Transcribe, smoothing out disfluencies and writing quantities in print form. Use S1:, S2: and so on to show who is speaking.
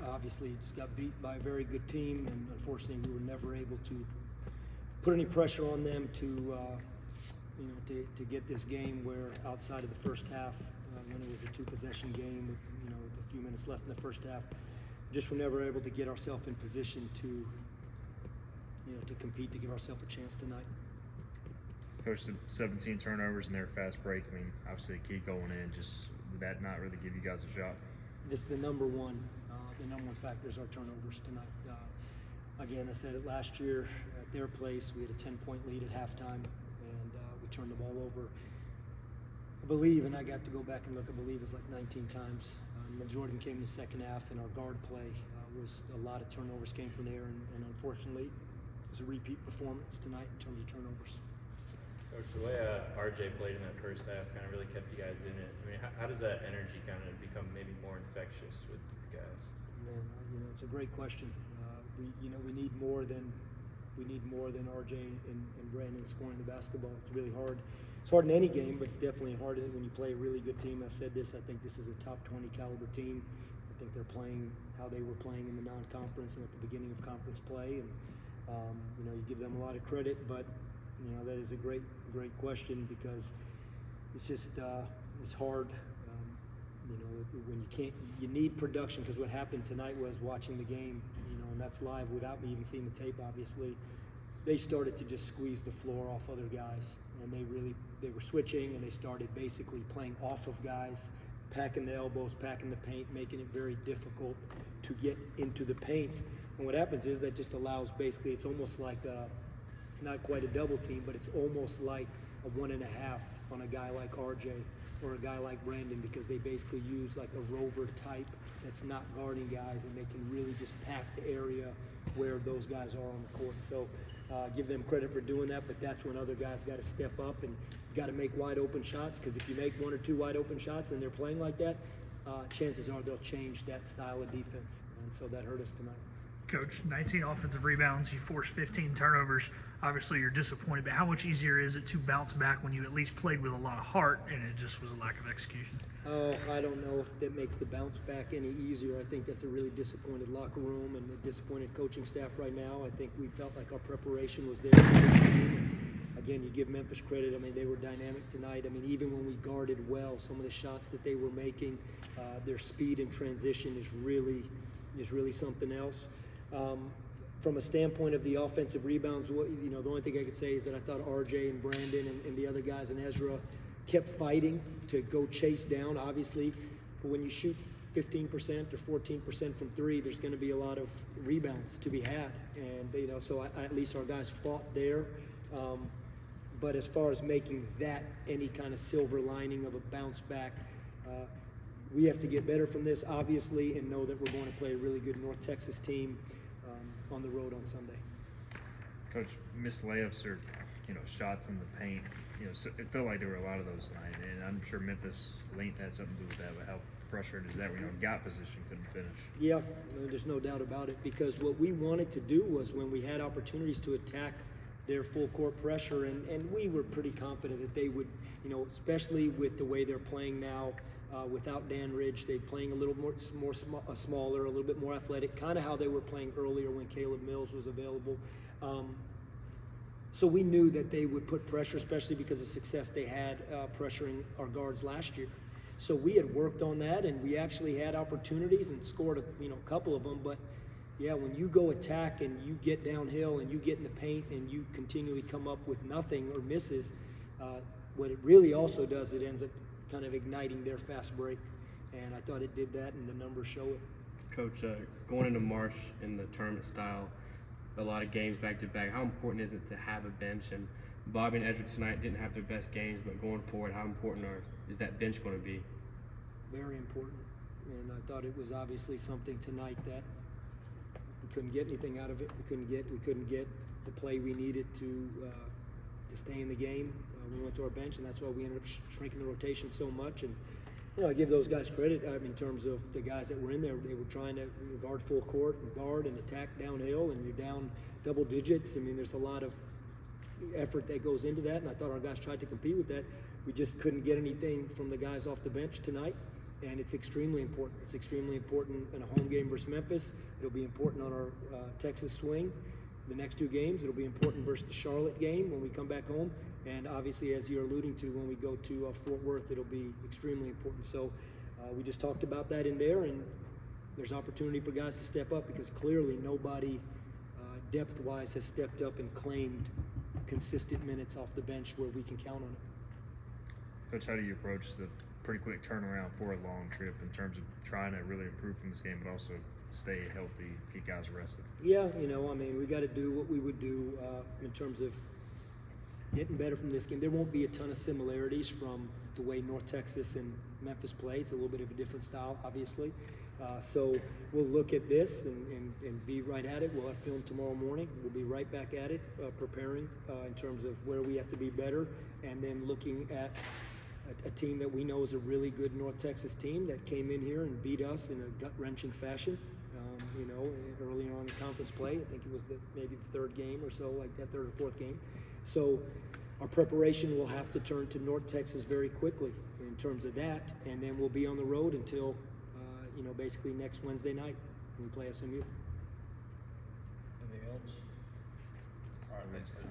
S1: obviously just got beat by a very good team, and unfortunately we were never able to put any pressure on them to get this game where outside of the first half, when it was a 2-possession game with a few minutes left in the first half, just were never able to get ourselves in position to compete, to give ourselves a chance tonight.
S2: Coach, 17 turnovers in their fast break. I mean, obviously a key going in. Just did that not really give you guys a shot?
S1: This is the number one factor is our turnovers tonight. Again, I said it last year at their place. We had a 10-point lead at halftime, and we turned the ball over. I believe, and I have to go back and look, I believe it was like 19 times. Majority came in the second half, and our guard play was a lot of turnovers came from there, and unfortunately, it was a repeat performance tonight in terms of turnovers.
S3: Coach, the way RJ played in that first half kind of really kept you guys in it. I mean, how does that energy kind of become maybe more infectious with the guys?
S1: Man, it's a great question. We need more than RJ and Brandon scoring the basketball. It's really hard. It's hard in any game, but it's definitely hard when you play a really good team. I've said this. I think this is a top 20 caliber team. I think they're playing how they were playing in the non-conference and at the beginning of conference play. And you give them a lot of credit, but that is a great question because it's just it's hard. When you need production, because what happened tonight was watching the game, and that's live without me even seeing the tape, obviously, they started to just squeeze the floor off other guys, and they were switching, and they started basically playing off of guys, packing the elbows, packing the paint, making it very difficult to get into the paint. And what happens is that just allows, basically, it's almost like it's not quite a double team, but it's almost like a 1.5 on a guy like RJ or a guy like Brandon, because they basically use like a rover type that's not guarding guys, and they can really just pack the area where those guys are on the court. So give them credit for doing that, but that's when other guys got to step up and got to make wide open shots, because if you make 1 or 2 wide open shots and they're playing like that, chances are they'll change that style of defense, and so that hurt us tonight.
S4: Coach, 19 offensive rebounds, you forced 15 turnovers. Obviously, you're disappointed, but how much easier is it to bounce back when you at least played with a lot of heart and it just was a lack of execution?
S1: Oh, I don't know if that makes the bounce back any easier. I think that's a really disappointed locker room and a disappointed coaching staff right now. I think we felt like our preparation was there for this game. And again, you give Memphis credit. I mean, they were dynamic tonight. I mean, even when we guarded well, some of the shots that they were making, their speed and transition is really something else. From a standpoint of the offensive rebounds, the only thing I could say is that I thought RJ and Brandon and the other guys and Ezra kept fighting to go chase down, obviously. But when you shoot 15% or 14% from 3, there's going to be a lot of rebounds to be had. And, so at least our guys fought there. But as far as making that any kind of silver lining of a bounce back, we have to get better from this, obviously, and know that we're going to play a really good North Texas team on the road on Sunday.
S2: Coach, missed layups or shots in the paint. So it felt like there were a lot of those tonight, and I'm sure Memphis length had something to do with that. But how frustrating is that when got position couldn't finish?
S1: Yeah, there's no doubt about it, because what we wanted to do was when we had opportunities to attack their full court pressure, and we were pretty confident that they would, especially with the way they're playing now. Without Dan Ridge, they're playing a little smaller, a little bit more athletic, kind of how they were playing earlier when Caleb Mills was available. So we knew that they would put pressure, especially because of success they had pressuring our guards last year. So we had worked on that, and we actually had opportunities and scored a couple of them. But yeah, when you go attack and you get downhill and you get in the paint and you continually come up with nothing or misses, what it really also does, it ends up kind of igniting their fast break, and I thought it did that, and the numbers show it.
S5: Coach, going into March in the tournament style, a lot of games back to back, how important is it to have a bench? And Bobby and Ezra tonight didn't have their best games, but going forward, how important is that bench going to be?
S1: Very important, and I thought it was obviously something tonight that we couldn't get anything out of it. We couldn't get the play we needed to stay in the game. We went to our bench, and that's why we ended up shrinking the rotation so much. And I give those guys credit in terms of the guys that were in there. They were trying to guard full court and guard and attack downhill, and you're down double digits. I mean, there's a lot of effort that goes into that, and I thought our guys tried to compete with that. We just couldn't get anything from the guys off the bench tonight, and it's extremely important. It's extremely important in a home game versus Memphis. It'll be important on our Texas swing. The next 2 games, it'll be important versus the Charlotte game when we come back home, and obviously, as you're alluding to, when we go to Fort Worth, it'll be extremely important. So we just talked about that in there, and there's opportunity for guys to step up because clearly nobody depth-wise has stepped up and claimed consistent minutes off the bench where we can count on it.
S2: Coach, how do you approach the pretty quick turnaround for a long trip in terms of trying to really improve from this game, but also stay healthy, keep guys rested?
S1: Yeah, we got to do what we would do in terms of getting better from this game. There won't be a ton of similarities from the way North Texas and Memphis play. It's a little bit of a different style, obviously. So we'll look at this and be right at it. We'll have film tomorrow morning. We'll be right back at it, preparing in terms of where we have to be better, and then looking at a team that we know is a really good North Texas team that came in here and beat us in a gut-wrenching fashion. Earlier on in conference play, I think it was maybe the 3rd game or so, like that 3rd or 4th game. So our preparation will have to turn to North Texas very quickly in terms of that, and then we'll be on the road until basically next Wednesday night when we play SMU.
S3: Anything else? All right, thanks, guys.